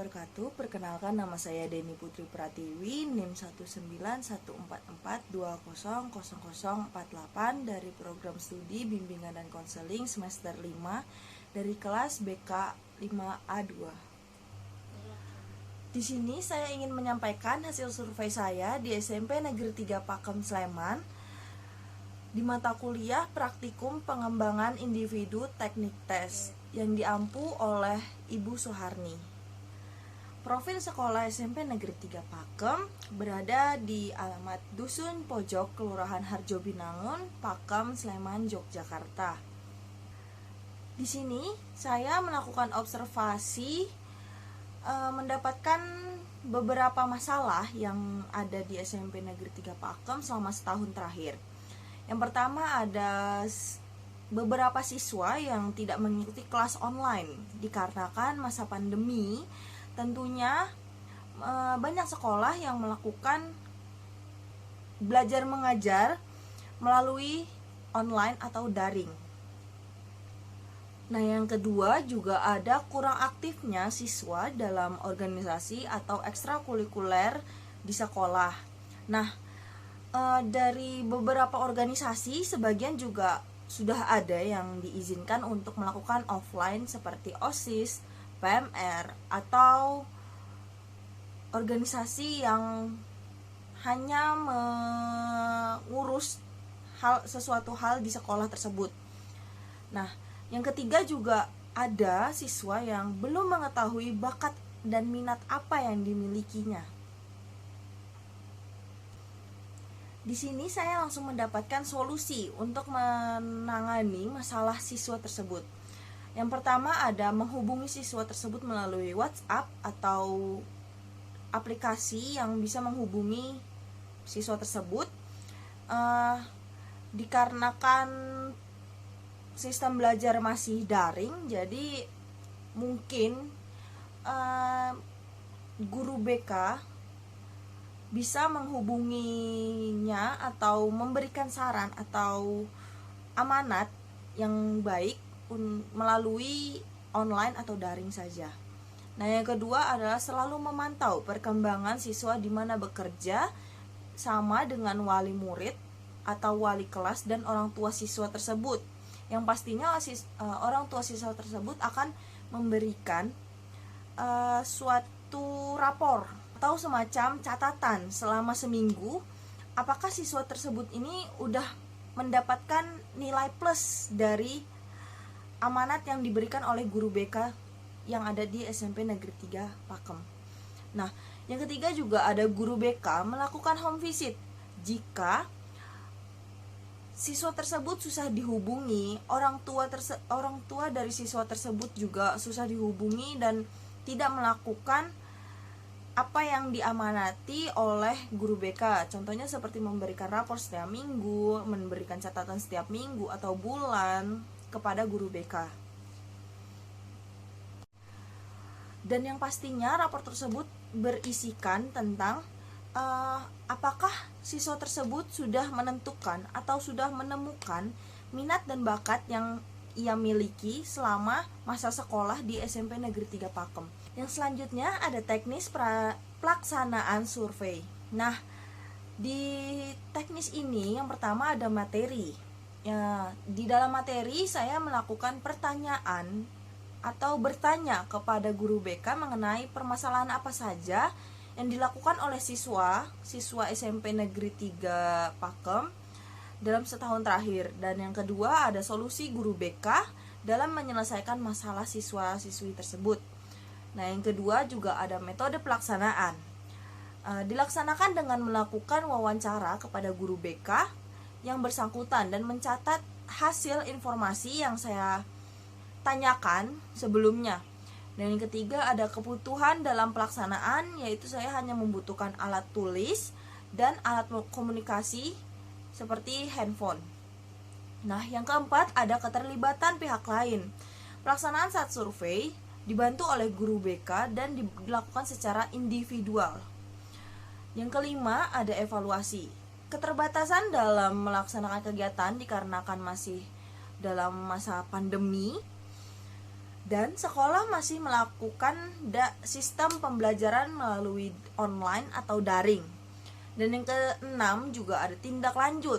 wabarakatuh. Perkenalkan, nama saya Deni Putri Pratiwi, NIM 19144200048 dari program studi bimbingan dan konseling semester 5 dari kelas BK 5A2. Di sini saya ingin menyampaikan hasil survei saya di SMP Negeri 3 Pakem Sleman di mata kuliah Praktikum Pengembangan Individu Teknik Tes yang diampu oleh Ibu Suharni. Profil sekolah SMP Negeri 3 Pakem berada di alamat Dusun Pojok, Kelurahan Harjo Binangun, Pakem, Sleman, Yogyakarta. Di sini saya melakukan observasi, mendapatkan beberapa masalah yang ada di SMP Negeri 3 Pakem selama setahun terakhir. Yang pertama, ada beberapa siswa yang tidak mengikuti kelas online dikarenakan masa pandemi. Tentunya banyak sekolah yang melakukan belajar mengajar melalui online atau daring. Nah, yang kedua juga ada kurang aktifnya siswa dalam organisasi atau ekstrakurikuler di sekolah. Nah, dari beberapa organisasi sebagian juga sudah ada yang diizinkan untuk melakukan offline seperti OSIS, PMR, atau organisasi yang hanya mengurus sesuatu hal di sekolah tersebut. Nah, yang ketiga juga ada siswa yang belum mengetahui bakat dan minat apa yang dimilikinya. Di sini saya langsung mendapatkan solusi untuk menangani masalah siswa tersebut. Yang pertama ada menghubungi siswa tersebut melalui WhatsApp atau aplikasi yang bisa menghubungi siswa tersebut. Dikarenakan sistem belajar masih daring, jadi mungkin guru BK bisa menghubunginya atau memberikan saran atau amanat yang baik melalui online atau daring saja. Nah, yang kedua adalah selalu memantau perkembangan siswa di mana bekerja sama dengan wali murid atau wali kelas dan orang tua siswa tersebut. Yang pastinya orang tua siswa tersebut akan memberikan suatu rapor atau semacam catatan selama seminggu apakah siswa tersebut ini udah mendapatkan nilai plus dari amanat yang diberikan oleh guru BK yang ada di SMP Negeri 3 Pakem. Nah, yang ketiga juga ada guru BK melakukan home visit jika siswa tersebut susah dihubungi, orang tua dari siswa tersebut juga susah dihubungi dan tidak melakukan apa yang diamanati oleh guru BK. Contohnya seperti memberikan rapor setiap minggu, memberikan catatan setiap minggu atau bulan kepada guru BK. Dan yang pastinya rapor tersebut berisikan tentang apakah siswa tersebut sudah menentukan atau sudah menemukan minat dan bakat yang ia miliki selama masa sekolah di SMP Negeri 3 Pakem. Yang selanjutnya ada teknis pelaksanaan survei. Nah, di teknis ini yang pertama ada materi. Ya, di dalam materi saya melakukan pertanyaan atau bertanya kepada guru BK mengenai permasalahan apa saja yang dilakukan oleh siswa SMP Negeri 3 Pakem dalam setahun terakhir. Dan yang kedua ada solusi guru BK dalam menyelesaikan masalah siswa-siswi tersebut. Nah, yang kedua juga ada metode pelaksanaan. Dilaksanakan dengan melakukan wawancara kepada guru BK yang bersangkutan dan mencatat hasil informasi yang saya tanyakan sebelumnya. Dan yang ketiga ada kebutuhan dalam pelaksanaan, yaitu saya hanya membutuhkan alat tulis dan alat komunikasi seperti handphone. Nah, yang keempat ada keterlibatan pihak lain. Pelaksanaan saat survei dibantu oleh guru BK dan dilakukan secara individual. Yang kelima ada evaluasi. Keterbatasan dalam melaksanakan kegiatan dikarenakan masih dalam masa pandemi. Dan sekolah masih melakukan sistem pembelajaran melalui online atau daring. Dan yang keenam juga ada tindak lanjut.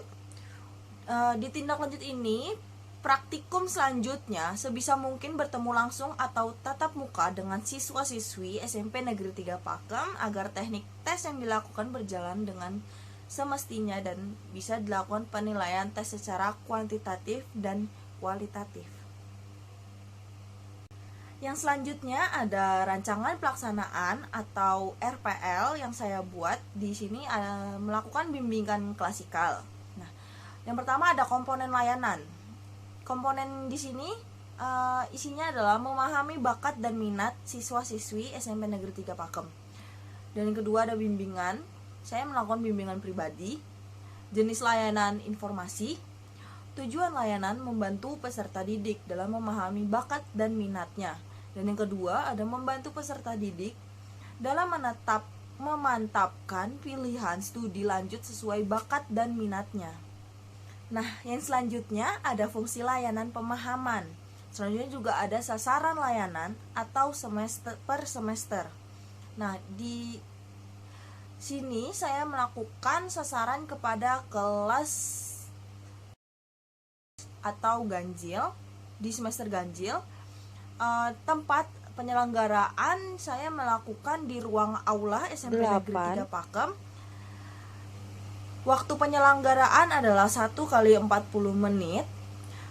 Di tindak lanjut ini, praktikum selanjutnya sebisa mungkin bertemu langsung atau tatap muka dengan siswa-siswi SMP Negeri 3 Pakem agar teknik tes yang dilakukan berjalan dengan semestinya dan bisa dilakukan penilaian tes secara kuantitatif dan kualitatif. Yang selanjutnya ada rancangan pelaksanaan atau RPL yang saya buat di sini, melakukan bimbingan klasikal. Nah, yang pertama ada komponen layanan. Komponen di sini isinya adalah memahami bakat dan minat siswa-siswi SMP Negeri 3 Pakem. Dan yang kedua ada bimbingan. Saya melakukan bimbingan pribadi. Jenis layanan informasi. Tujuan layanan membantu peserta didik dalam memahami bakat dan minatnya. Dan yang kedua ada membantu peserta didik dalam memantapkan pilihan studi lanjut sesuai bakat dan minatnya. Nah, yang selanjutnya ada fungsi layanan pemahaman. Selanjutnya juga ada sasaran layanan atau semester per semester. Nah, di sini saya melakukan sasaran kepada kelas atau ganjil di semester ganjil. Tempat penyelenggaraan saya melakukan di ruang aula SMP Negeri 3 Pakem. Waktu penyelenggaraan adalah 1 kali 40 menit.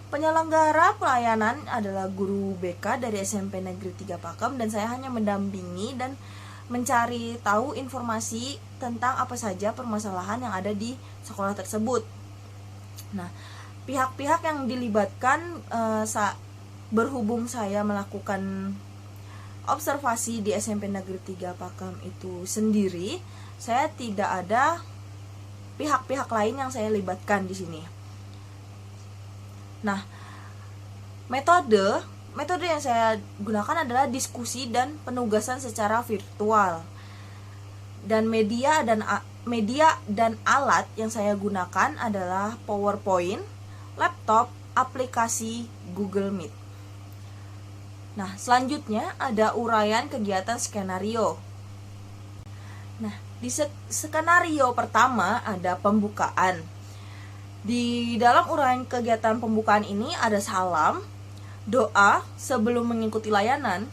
Penyelenggara pelayanan adalah guru BK dari SMP Negeri 3 Pakem dan saya hanya mendampingi dan mencari tahu informasi tentang apa saja permasalahan yang ada di sekolah tersebut. Nah, pihak-pihak yang dilibatkan berhubung saya melakukan observasi di SMP Negeri 3 Pakem itu sendiri, saya tidak ada pihak-pihak lain yang saya libatkan di sini. Nah, metode yang saya gunakan adalah diskusi dan penugasan secara virtual. Dan media dan alat yang saya gunakan adalah PowerPoint, laptop, aplikasi Google Meet. Nah, selanjutnya ada uraian kegiatan skenario. Nah, di skenario pertama ada pembukaan. Di dalam uraian kegiatan pembukaan ini ada salam, doa sebelum mengikuti layanan,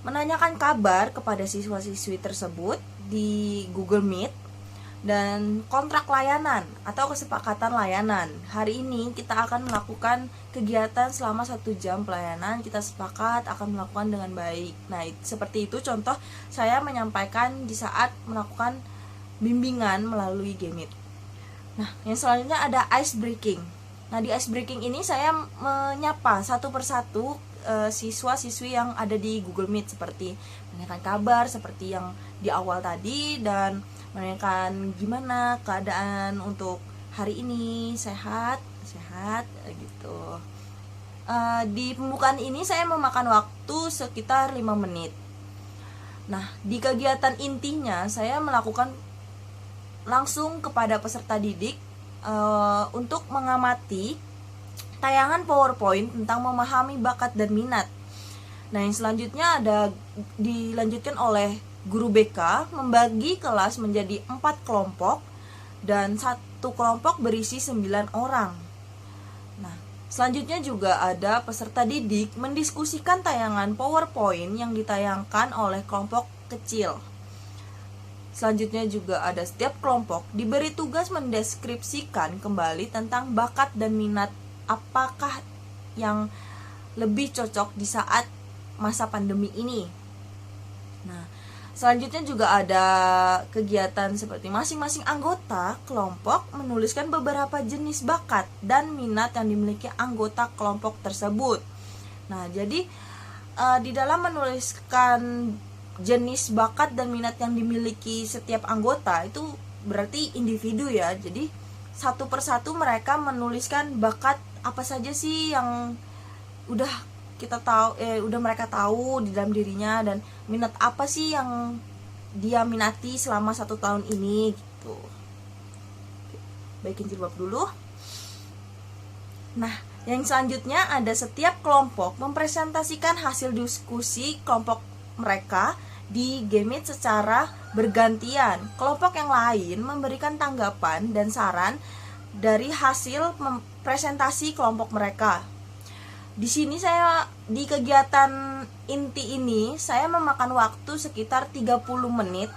menanyakan kabar kepada siswa-siswi tersebut di Google Meet, dan kontrak layanan atau kesepakatan layanan. Hari ini kita akan melakukan kegiatan selama 1 jam pelayanan, kita sepakat akan melakukan dengan baik. Nah, seperti itu contoh saya menyampaikan di saat melakukan bimbingan melalui Gmeet. Nah, yang selanjutnya ada ice breaking. Nah, di ice breaking ini saya menyapa satu persatu siswa-siswi yang ada di Google Meet, seperti menanyakan kabar seperti yang di awal tadi, dan menanyakan gimana keadaan untuk hari ini, sehat gitu. Di pembukaan ini saya memakan waktu sekitar 5 menit. Nah, di kegiatan intinya saya melakukan langsung kepada peserta didik untuk mengamati tayangan PowerPoint tentang memahami bakat dan minat. Nah, yang selanjutnya ada dilanjutkan oleh guru BK membagi kelas menjadi 4 kelompok dan 1 kelompok berisi 9 orang. Nah, selanjutnya juga ada peserta didik mendiskusikan tayangan PowerPoint yang ditayangkan oleh kelompok kecil. Selanjutnya juga ada setiap kelompok diberi tugas mendeskripsikan kembali tentang bakat dan minat apakah yang lebih cocok di saat masa pandemi ini. Nah, selanjutnya juga ada kegiatan seperti masing-masing anggota kelompok menuliskan beberapa jenis bakat dan minat yang dimiliki anggota kelompok tersebut. Nah, jadi di dalam menuliskan jenis bakat dan minat yang dimiliki setiap anggota itu berarti individu ya. Jadi satu persatu mereka menuliskan bakat apa saja sih yang udah mereka tahu di dalam dirinya, dan minat apa sih yang dia minati selama 1 tahun ini gitu. Baikin jilbab dulu. Nah, Yang selanjutnya ada setiap kelompok mempresentasikan hasil diskusi kelompok mereka di Gameit secara bergantian. Kelompok yang lain memberikan tanggapan dan saran dari hasil presentasi kelompok mereka. Di sini saya di kegiatan inti ini saya memakan waktu sekitar 30 menit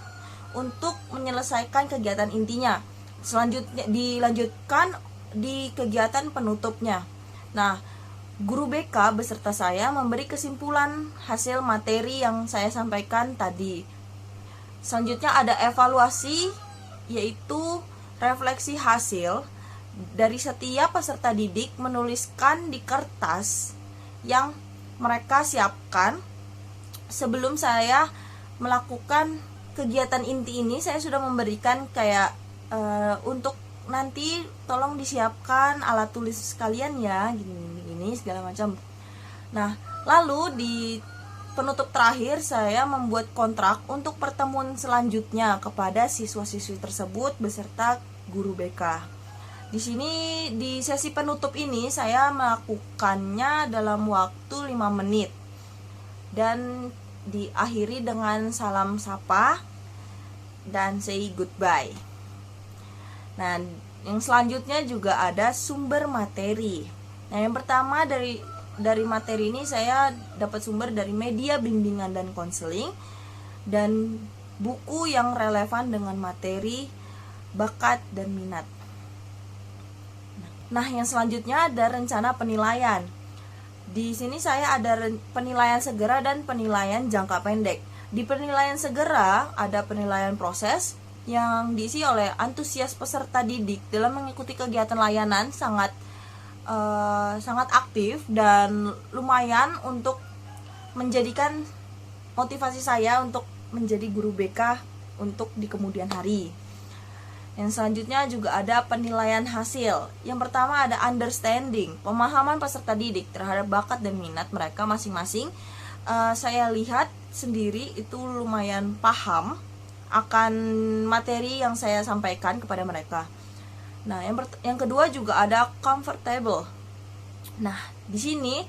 untuk menyelesaikan kegiatan intinya. Selanjutnya dilanjutkan di kegiatan penutupnya. Nah, guru BK beserta saya memberi kesimpulan hasil materi yang saya sampaikan tadi. Selanjutnya ada evaluasi, yaitu refleksi hasil dari setiap peserta didik menuliskan di kertas yang mereka siapkan. Sebelum saya melakukan kegiatan inti ini, saya sudah memberikan kayak untuk nanti tolong disiapkan alat tulis kalian ya, gini segala macam. Nah, lalu di penutup terakhir saya membuat kontrak untuk pertemuan selanjutnya kepada siswa-siswi tersebut beserta guru BK. Di sini di sesi penutup ini saya melakukannya dalam waktu 5 menit dan diakhiri dengan salam sapa dan say goodbye. Nah, yang selanjutnya juga ada sumber materi. Nah, yang pertama dari materi ini saya dapat sumber dari media bimbingan dan konseling dan buku yang relevan dengan materi, bakat, dan minat. Nah, yang selanjutnya ada rencana penilaian. Di sini saya ada penilaian segera dan penilaian jangka pendek. Di penilaian segera ada penilaian proses yang diisi oleh antusias peserta didik dalam mengikuti kegiatan layanan sangat aktif dan lumayan untuk menjadikan motivasi saya untuk menjadi guru BK untuk di kemudian hari. Yang selanjutnya juga ada penilaian hasil. Yang pertama ada understanding, pemahaman peserta didik terhadap bakat dan minat mereka masing-masing. Saya lihat sendiri itu lumayan paham akan materi yang saya sampaikan kepada mereka. Nah, yang kedua juga ada comfortable. Nah, di sini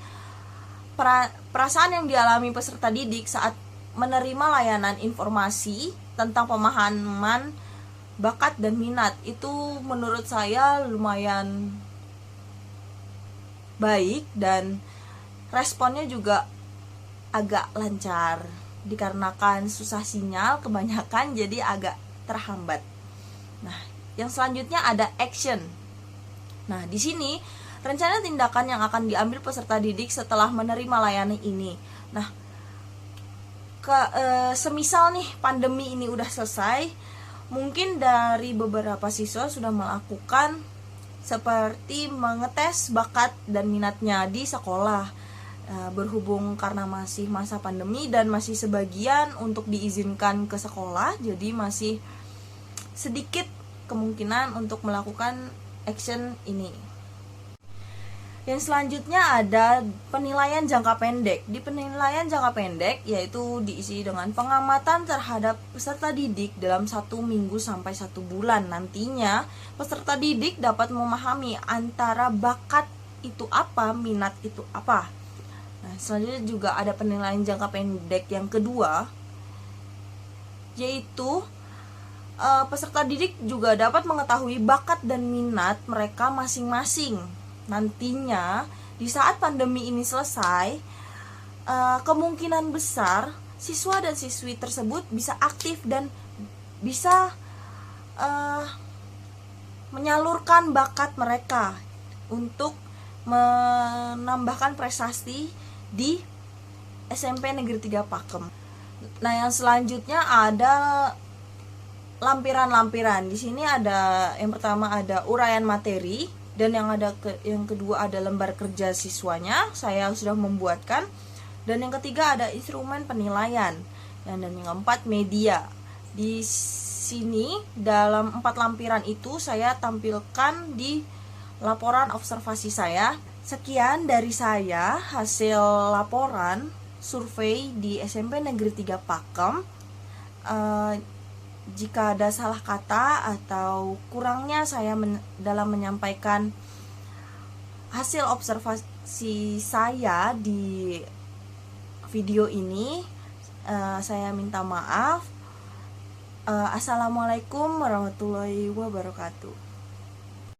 perasaan yang dialami peserta didik saat menerima layanan informasi tentang pemahaman bakat dan minat itu menurut saya lumayan baik dan responnya juga agak lancar. Dikarenakan susah sinyal kebanyakan jadi agak terhambat. Nah, yang selanjutnya ada action. Nah, di sini rencana tindakan yang akan diambil peserta didik setelah menerima layanan ini. Nah, semisal nih pandemi ini udah selesai, mungkin dari beberapa siswa sudah melakukan seperti mengetes bakat dan minatnya di sekolah. Berhubung karena masih masa pandemi dan masih sebagian untuk diizinkan ke sekolah, jadi masih sedikit kemungkinan untuk melakukan action ini. Yang selanjutnya ada penilaian jangka pendek. Di penilaian jangka pendek yaitu diisi dengan pengamatan terhadap peserta didik dalam 1 minggu sampai 1 bulan. Nantinya peserta didik dapat memahami antara bakat itu apa, minat itu apa. Nah, selanjutnya juga ada penilaian jangka pendek yang kedua, yaitu peserta didik juga dapat mengetahui bakat dan minat mereka masing-masing. Nantinya di saat pandemi ini selesai, kemungkinan besar siswa dan siswi tersebut bisa aktif dan bisa menyalurkan bakat mereka untuk menambahkan prestasi di SMP Negeri 3 Pakem. Nah, yang selanjutnya ada lampiran-lampiran. Di sini ada yang pertama ada uraian materi dan yang kedua ada lembar kerja siswanya. Saya sudah membuatkan. Dan yang ketiga ada instrumen penilaian. Dan yang keempat media. Di sini dalam 4 lampiran itu saya tampilkan di laporan observasi saya. Sekian dari saya hasil laporan survei di SMP Negeri 3 Pakem. Jika ada salah kata atau kurangnya saya dalam menyampaikan hasil observasi saya di video ini. Saya minta maaf. Assalamualaikum warahmatullahi wabarakatuh.